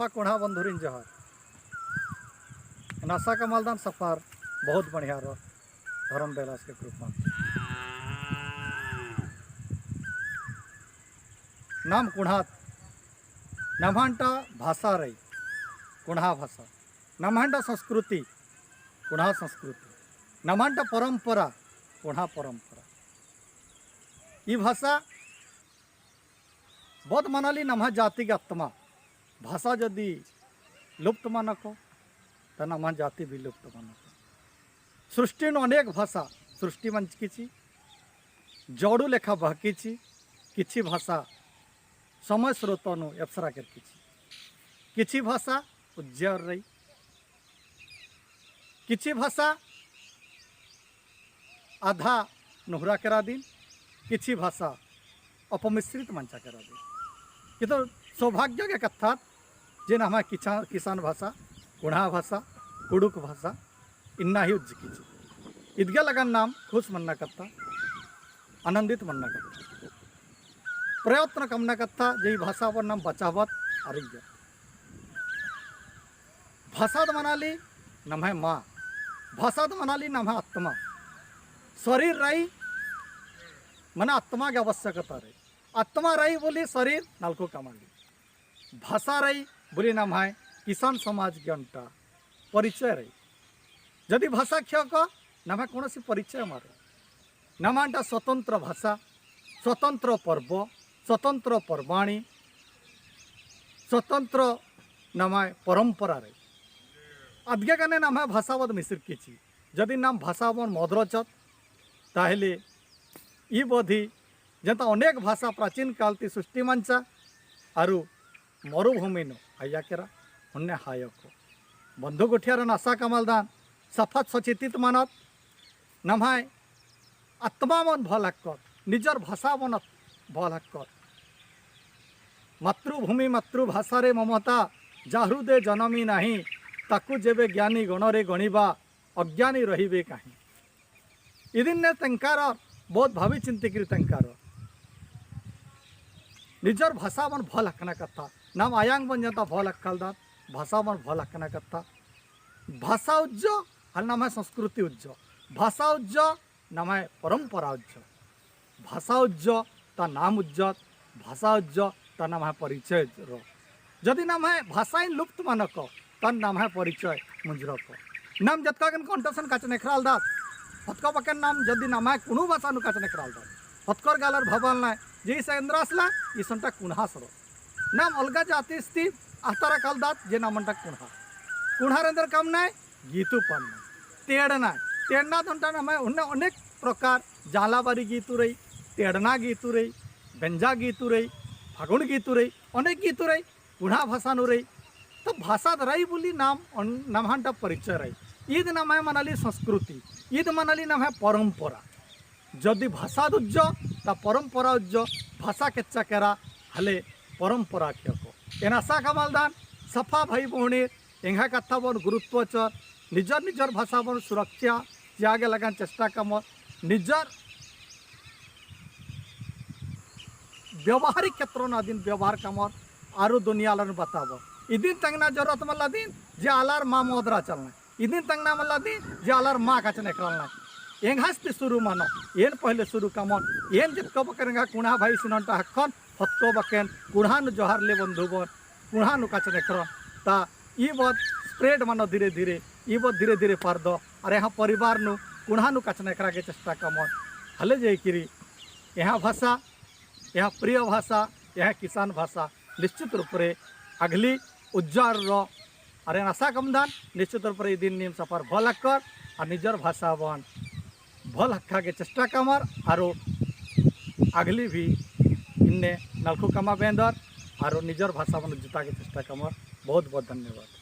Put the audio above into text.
सफा कोढ़ा बंधुरीन जहर नासा का मालदान सफार बहुत बढ़िया रो धर्म बेलास के कृपा नाम कुढ़ात नम्हांटा भाषा रही कुढ़ा भाषा नम्हांटा संस्कृति कुढ़ा संस्कृति नम्हांटा परंपरा कुढ़ा परंपरा ये भाषा बहुत मनाली नम्हा जाति के आत्मा भाषा जदि लुप्त मानक तो नम्हा जाति भी लुप्त मानक सृष्टि अनेक भाषा सृष्टि मंचकी जोड़ू लेखा बहकी किछि भाषा समय स्रोतनु एप्सरा करकी किछि भाषा उज्जर रही किछि भाषा आधा नुहरा करा दिन किछि भाषा अपमिश्रित मंचा करा दिन ये तो सौभाग्य के कथा जेन हमारे किसान भाषा कुढ़ा भाषा कुड़ुक भाषा इन्ना ही उज्ज की ईदगा लगन नाम खुश मन्ना कत्ता आनंदित मन्ना कत्ता प्रयत्न कामना कत्ता जे भाषा पर नाम बचावत आरोग्य भाषा मनाली नम है माँ भाषा मनाली नम है आत्मा शरीर रही मन आत्मा की आवश्यकता रही आत्मा रही बोली शरीर नाल्को कमाली भाषा रही बोली नाम है किसान समाज के अंटा परिचय रही जदि भाषा क्षक नाम है कौन परिचय मारे नाम अंटा स्वतंत्र भाषा स्वतंत्र पर्व स्वतंत्र पर्वाणी स्वतंत्र नाम है परंपरा रही आद्य गाने नाम है भाषावद मिश्र की जदि नाम भाषावन मद्रचत ताहले ई बोधी जनता अनेक भाषा प्राचीन काल ती सृष्टि मंचा आरु मरुभूमि नो आया केरा उन्ने हायक बंधु गुठियार नासा कमालदान सफत सचेतित मानत नमाय आत्मा मन भलाकर निजर भाषा मन भलाकर मातृभूमि मातृभाषा रे ममता जाहृदे जनमी नाही ताकू जेबे ज्ञानी गणरे गणिबा अज्ञानी रहिबे काहे इदिन ने तंकार बहुत भावी चिंतिक तंकार निजर भाषा मन भल हकना कथा नाम आयांग बन जाता भल हक्कलदार भाषा मन भल हकना कथा भाषा उज्ज हल नाम है संस्कृति उज्ज भाषा उज्ज नाम है परंपरा उज्ज भाषा उज्ज ता नाम उज्जत भाषा उज्ज ता नाम है परिचय रो जदि नाम है भाषा लुप्त मानक तन नाम है परिचय मुंजरक नाम जत्कागन कंटसन काचने खराल दात हतक बकन नाम जदि नाम है कुणु भाषा नु काचने खराल दात हतकर गालर भवाल नाय जे सेंद्र असला ई संटा कुण्हासरो नाम अलगा जाति स्थित आतारा काल दात जे नाम अंटा कुण्हा कुण्हार अंदर काम नाय गीतु पन तेड़ना तेड़ना धंटा नाम है उन्ने अनेक प्रकार जालाबारी गीतु रही तेड़ना गीतु रही बेंजा गीतु रही फागुन गीतु रही अनेक गीतु रही कुण्हा भाषा नु रही तो भाषा रही बोली नाम नामहांटा परिचय रही ईद नाम है मनाली संस्कृति ईद मनाली नाम है परंपरा जदि भाषा उज्ज ता परंपरा उज्ज भाषा केच्चा केरा हले परंपरा क्षक एनासा कमालदान सफा भाई भौणी एंगा कथा बन गुरुत्वचर निजर निजर भाषा बन सुरक्षा त्यागे लगान चेष्टा कम निजर व्यवहारिक क्षेत्र न दिन व्यवहार कमर आरु दुनिया बताब इदिन तंगना जरूरत मल्ला दिन जे आलार माँ मोदरा चलना इदिन तंगना मल्ला दिन जे आलार माँ काचने करना एंगास्ती शुरू मानो एन पहले शुरू कमन एन जितको बकेन कुणा भाई सुनंटा हक्कन हतको बकेन कुढ़ा नु जोहार ले बंधुबन कुढ़ा नु काचने कर ता ई बद स्प्रेड मानो धीरे धीरे ई बद धीरे धीरे पार दो और यहाँ परिवार नु कुढ़ा नु काचने करा के चेष्टा कमन हले जयकिरी यहाँ भाषा यहाँ प्रिय भाषा यहाँ किसान भाषा निश्चित रूप से अगली उज्जर रो अरे आशा कमदान निश्चित रूप से दिन नियम सफर भल हक्कर और निजर भाषा बन भल हक्का के चेष्टा कमर और अगली भी इन्ने नलखु कमा बेंदर और निजर भाषा बन जुटा के चेष्टा कमर बहुत बहुत धन्यवाद।